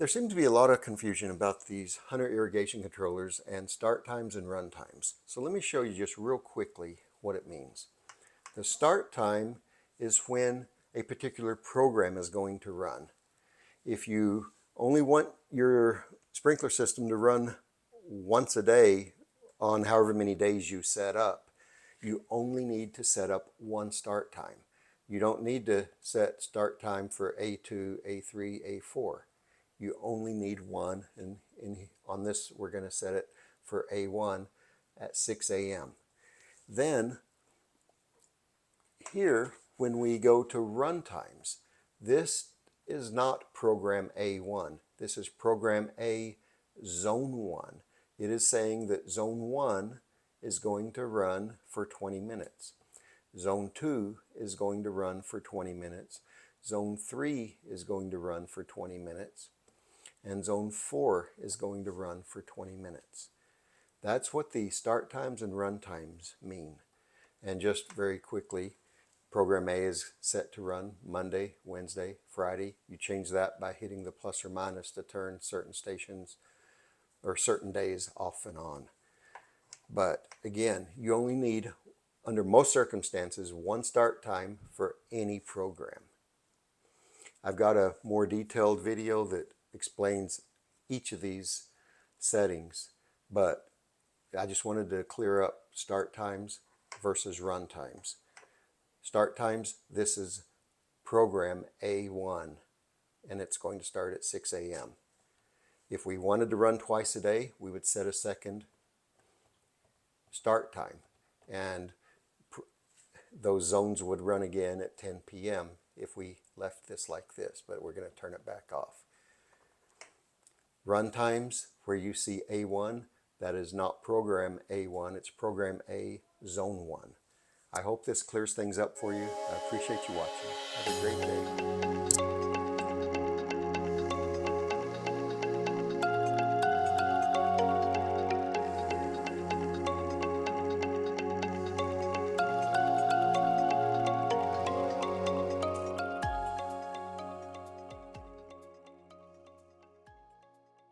There seems to be a lot of confusion about these Hunter irrigation controllers and start times and run times. So let me show you just real quickly what it means. The start time is when a particular program is going to run. If you only want your sprinkler system to run once a day on however many days you set up, you only need to set up one start time. You don't need to set start time for A2, A3, A4. You only need one, and on this we're going to set it for A1 at 6 a.m. Then here, when we go to run times, this is not program A1. This is program A zone 1. It is saying that zone 1 is going to run for 20 minutes. Zone 2 is going to run for 20 minutes. Zone 3 is going to run for 20 minutes. And zone 4 is going to run for 20 minutes. That's what the start times and run times mean. And just very quickly, program A is set to run Monday, Wednesday, Friday. You change that by hitting the plus or minus to turn certain stations or certain days off and on. But again, you only need, under most circumstances, one start time for any program. I've got a more detailed video that explains each of these settings, but I just wanted to clear up start times versus run times. Start times, this is program A1, and it's going to start at 6 a.m. If we wanted to run twice a day, we would set a second start time, and those zones would run again at 10 p.m. if we left this like this, but we're going to turn it back off. Run times, where you see A1, that is not program A1, it's program A zone 1. I hope this clears things up for you. I appreciate you watching. Have a great day.